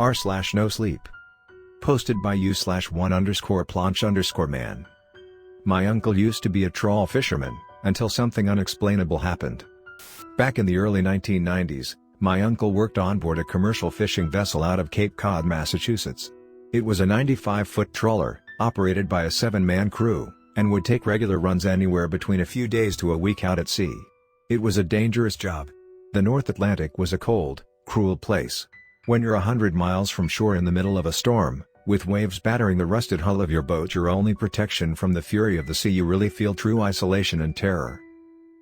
r/NoSleep. Posted by u/1_planch_man. My uncle used to be a trawl fisherman, until something unexplainable happened. Back in the early 1990s, my uncle worked on board a commercial fishing vessel out of Cape Cod, Massachusetts. It was a 95-foot trawler, operated by a 7-man crew, and would take regular runs anywhere between a few days to a week out at sea. It was a dangerous job. The North Atlantic was a cold, cruel place. When you're 100 miles from shore in the middle of a storm, with waves battering the rusted hull of your boat your only protection from the fury of the sea, you really feel true isolation and terror.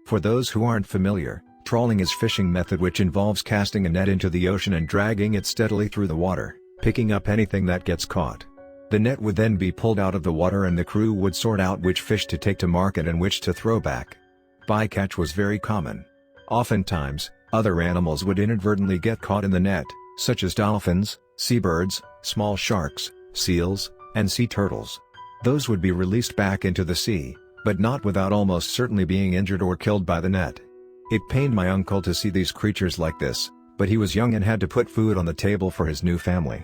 For those who aren't familiar, trawling is fishing method which involves casting a net into the ocean and dragging it steadily through the water, picking up anything that gets caught. The net would then be pulled out of the water and the crew would sort out which fish to take to market and which to throw back. Bycatch was very common. Oftentimes, other animals would inadvertently get caught in the net, such as dolphins, seabirds, small sharks, seals, and sea turtles. Those would be released back into the sea, but not without almost certainly being injured or killed by the net. It pained my uncle to see these creatures like this, but he was young and had to put food on the table for his new family.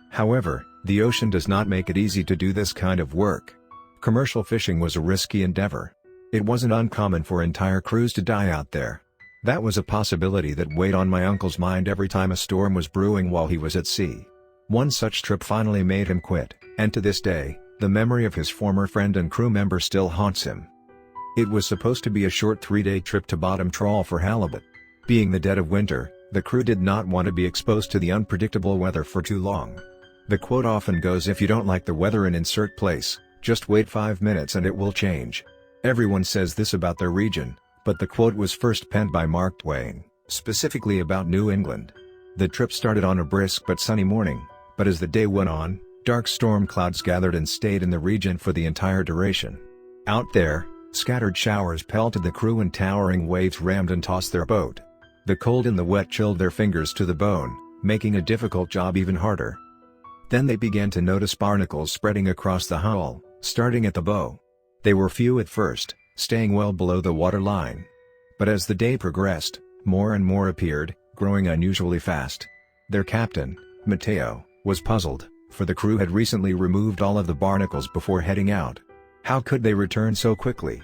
However, the ocean does not make it easy to do this kind of work. Commercial fishing was a risky endeavor. It wasn't uncommon for entire crews to die out there. That was a possibility that weighed on my uncle's mind every time a storm was brewing while he was at sea. One such trip finally made him quit, and to this day, the memory of his former friend and crew member still haunts him. It was supposed to be a short 3-day trip to bottom trawl for halibut. Being the dead of winter, the crew did not want to be exposed to the unpredictable weather for too long. The quote often goes, "If you don't like the weather in insert place, just wait 5 minutes and it will change." Everyone says this about their region, but the quote was first penned by Mark Twain, specifically about New England. The trip started on a brisk but sunny morning, but as the day went on, dark storm clouds gathered and stayed in the region for the entire duration. Out there, scattered showers pelted the crew and towering waves rammed and tossed their boat. The cold and the wet chilled their fingers to the bone, making a difficult job even harder. Then they began to notice barnacles spreading across the hull, starting at the bow. They were few at first, staying well below the water line. But as the day progressed, more and more appeared, growing unusually fast. Their captain, Mateo, was puzzled, for the crew had recently removed all of the barnacles before heading out. How could they return so quickly?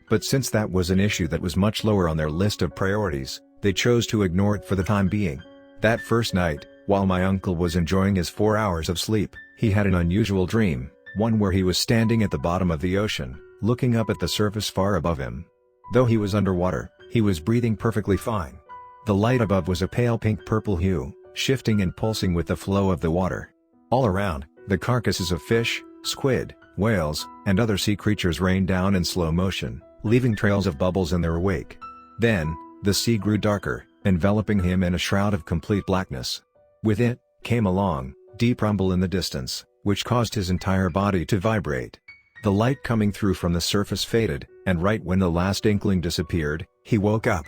But since that was an issue that was much lower on their list of priorities, they chose to ignore it for the time being. That first night, while my uncle was enjoying his 4 hours of sleep, he had an unusual dream, one where he was standing at the bottom of the ocean, looking up at the surface far above him. Though he was underwater, he was breathing perfectly fine. The light above was a pale pink-purple hue, shifting and pulsing with the flow of the water. All around, the carcasses of fish, squid, whales, and other sea creatures rained down in slow motion, leaving trails of bubbles in their wake. Then, the sea grew darker, enveloping him in a shroud of complete blackness. With it, came a long, deep rumble in the distance, which caused his entire body to vibrate. The light coming through from the surface faded, and right when the last inkling disappeared, he woke up.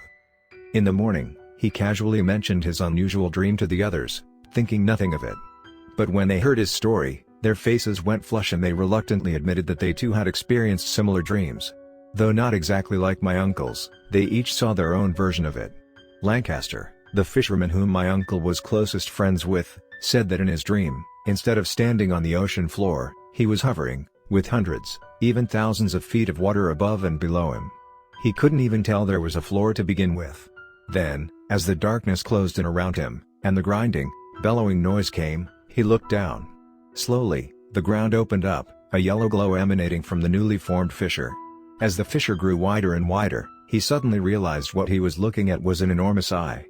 In the morning, he casually mentioned his unusual dream to the others, thinking nothing of it. But when they heard his story, their faces went flush and they reluctantly admitted that they too had experienced similar dreams. Though not exactly like my uncle's, they each saw their own version of it. Lancaster, the fisherman whom my uncle was closest friends with, said that in his dream, instead of standing on the ocean floor, he was hovering, with hundreds, even thousands of feet of water above and below him. He couldn't even tell there was a floor to begin with. Then, as the darkness closed in around him, and the grinding, bellowing noise came, he looked down. Slowly, the ground opened up, a yellow glow emanating from the newly formed fissure. As the fissure grew wider and wider, he suddenly realized what he was looking at was an enormous eye.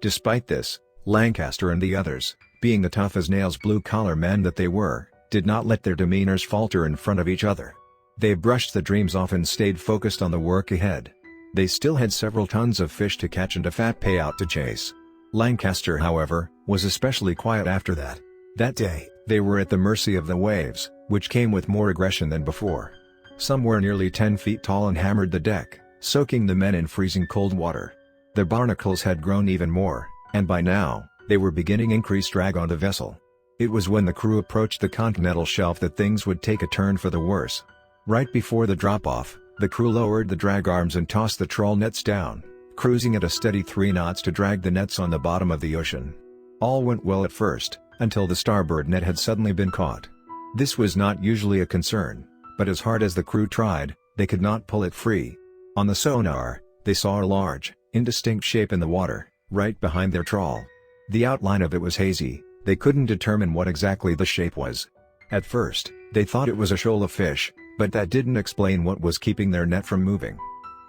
Despite this, Lancaster and the others, being the tough-as-nails blue-collar men that they were, did not let their demeanors falter in front of each other. They brushed the dreams off and stayed focused on the work ahead. They still had several tons of fish to catch and a fat payout to chase. Lancaster, however, was especially quiet after that. That day, they were at the mercy of the waves, which came with more aggression than before. Some were nearly 10 feet tall and hammered the deck, soaking the men in freezing cold water. The barnacles had grown even more, and by now, they were beginning increased drag on the vessel. It was when the crew approached the continental shelf that things would take a turn for the worse. Right before the drop-off, the crew lowered the drag arms and tossed the trawl nets down, cruising at a steady 3 knots to drag the nets on the bottom of the ocean. All went well at first, until the starboard net had suddenly been caught. This was not usually a concern, but as hard as the crew tried, they could not pull it free. On the sonar, they saw a large, indistinct shape in the water, right behind their trawl. The outline of it was hazy, they couldn't determine what exactly the shape was. At first, they thought it was a shoal of fish, but that didn't explain what was keeping their net from moving.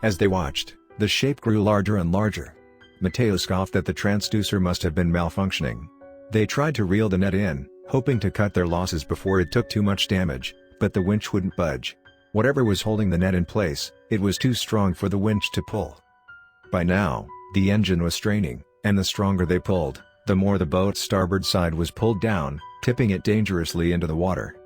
As they watched, the shape grew larger and larger. Mateo scoffed that the transducer must have been malfunctioning. They tried to reel the net in, hoping to cut their losses before it took too much damage, but the winch wouldn't budge. Whatever was holding the net in place, it was too strong for the winch to pull. By now, the engine was straining, and the stronger they pulled, the more the boat's starboard side was pulled down, tipping it dangerously into the water.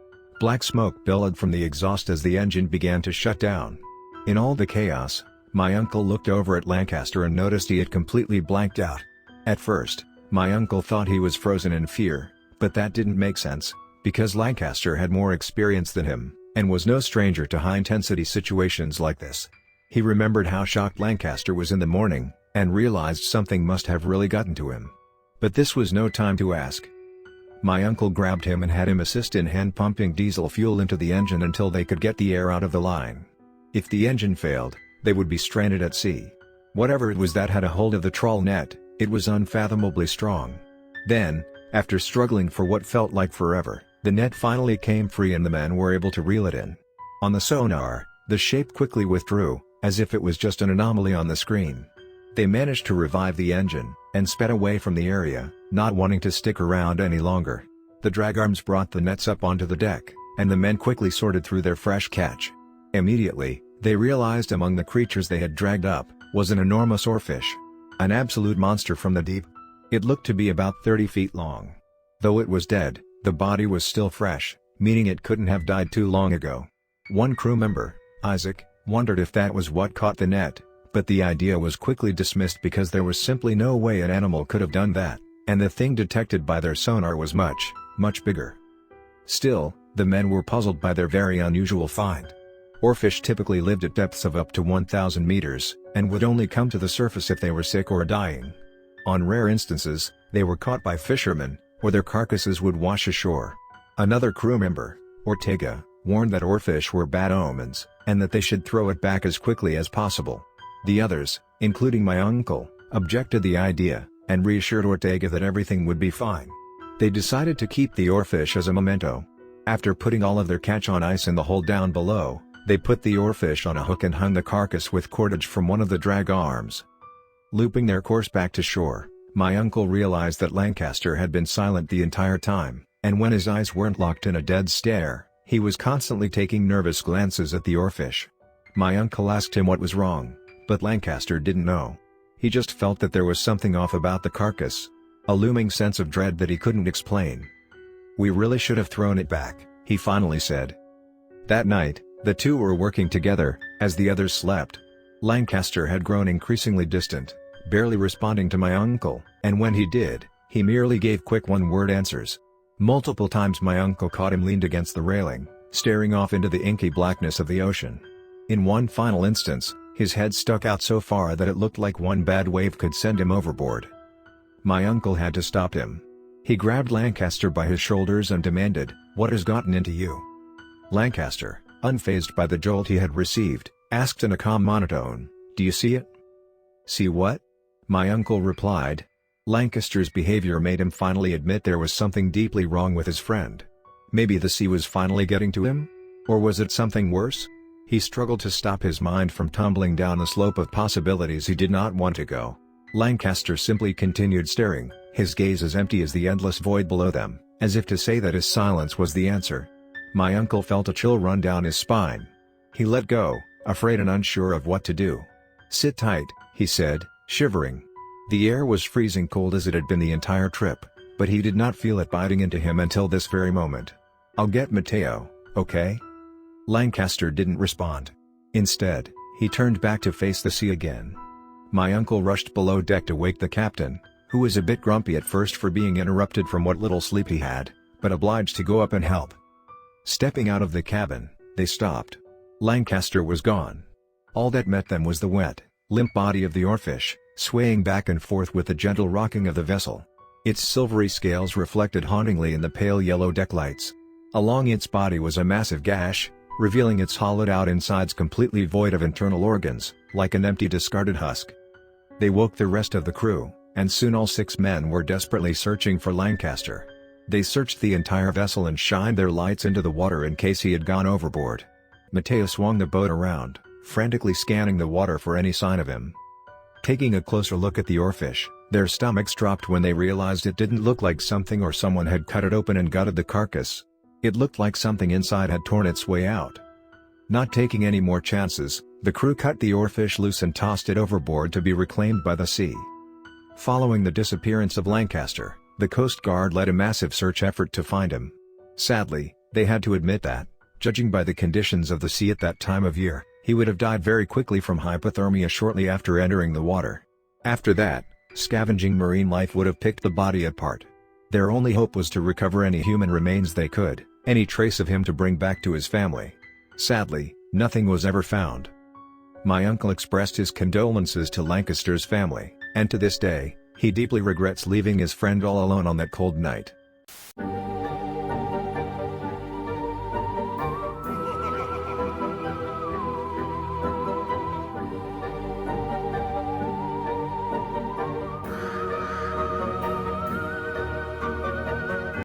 Black smoke billowed from the exhaust as the engine began to shut down. In all the chaos, my uncle looked over at Lancaster and noticed he had completely blanked out. At first, my uncle thought he was frozen in fear, but that didn't make sense, because Lancaster had more experience than him, and was no stranger to high-intensity situations like this. He remembered how shocked Lancaster was in the morning, and realized something must have really gotten to him. But this was no time to ask. My uncle grabbed him and had him assist in hand-pumping diesel fuel into the engine until they could get the air out of the line. If the engine failed, they would be stranded at sea. Whatever it was that had a hold of the trawl net, it was unfathomably strong. Then, after struggling for what felt like forever, the net finally came free and the men were able to reel it in. On the sonar, the shape quickly withdrew, as if it was just an anomaly on the screen. They managed to revive the engine, and sped away from the area, not wanting to stick around any longer. The drag arms brought the nets up onto the deck, and the men quickly sorted through their fresh catch. Immediately, they realized among the creatures they had dragged up, was an enormous oarfish. An absolute monster from the deep. It looked to be about 30 feet long. Though it was dead, the body was still fresh, meaning it couldn't have died too long ago. One crew member, Isaac, wondered if that was what caught the net, but the idea was quickly dismissed because there was simply no way an animal could have done that, and the thing detected by their sonar was much, much bigger. Still, the men were puzzled by their very unusual find. Oarfish typically lived at depths of up to 1,000 meters, and would only come to the surface if they were sick or dying. On rare instances, they were caught by fishermen, or their carcasses would wash ashore. Another crew member, Ortega, warned that oarfish were bad omens, and that they should throw it back as quickly as possible. The others, including my uncle, objected the idea, and reassured Ortega that everything would be fine. They decided to keep the oarfish as a memento. After putting all of their catch on ice in the hold down below, they put the oarfish on a hook and hung the carcass with cordage from one of the drag arms. Looping their course back to shore, my uncle realized that Lancaster had been silent the entire time, and when his eyes weren't locked in a dead stare, he was constantly taking nervous glances at the oarfish. My uncle asked him what was wrong, but Lancaster didn't know. He just felt that there was something off about the carcass. A looming sense of dread that he couldn't explain. "We really should have thrown it back," he finally said. That night, the two were working together, as the others slept. Lancaster had grown increasingly distant, barely responding to my uncle, and when he did, he merely gave quick one-word answers. Multiple times my uncle caught him leaned against the railing, staring off into the inky blackness of the ocean. In one final instance, his head stuck out so far that it looked like one bad wave could send him overboard. My uncle had to stop him. He grabbed Lancaster by his shoulders and demanded, "What has gotten into you?" Lancaster, unfazed by the jolt he had received, asked in a calm monotone, "Do you see it?" "See what?" my uncle replied. Lancaster's behavior made him finally admit there was something deeply wrong with his friend. Maybe the sea was finally getting to him? Or was it something worse? He struggled to stop his mind from tumbling down a slope of possibilities he did not want to go. Lancaster simply continued staring, his gaze as empty as the endless void below them, as if to say that his silence was the answer. My uncle felt a chill run down his spine. He let go, afraid and unsure of what to do. "Sit tight," he said, shivering. The air was freezing cold as it had been the entire trip, but he did not feel it biting into him until this very moment. "I'll get Mateo, okay?" Lancaster didn't respond. Instead, he turned back to face the sea again. My uncle rushed below deck to wake the captain, who was a bit grumpy at first for being interrupted from what little sleep he had, but obliged to go up and help. Stepping out of the cabin, they stopped. Lancaster was gone. All that met them was the wet, limp body of the oarfish, swaying back and forth with the gentle rocking of the vessel. Its silvery scales reflected hauntingly in the pale yellow deck lights. Along its body was a massive gash, revealing its hollowed-out insides completely void of internal organs, like an empty discarded husk. They woke the rest of the crew, and soon all 6 men were desperately searching for Lancaster. They searched the entire vessel and shined their lights into the water in case he had gone overboard. Mateo swung the boat around, frantically scanning the water for any sign of him. Taking a closer look at the oarfish, their stomachs dropped when they realized it didn't look like something or someone had cut it open and gutted the carcass. It looked like something inside had torn its way out. Not taking any more chances, the crew cut the oarfish loose and tossed it overboard to be reclaimed by the sea. Following the disappearance of Lancaster, the Coast Guard led a massive search effort to find him. Sadly, they had to admit that, judging by the conditions of the sea at that time of year, he would have died very quickly from hypothermia shortly after entering the water. After that, scavenging marine life would have picked the body apart. Their only hope was to recover any human remains they could, any trace of him to bring back to his family. Sadly, nothing was ever found. My uncle expressed his condolences to Lancaster's family, and to this day, he deeply regrets leaving his friend all alone on that cold night.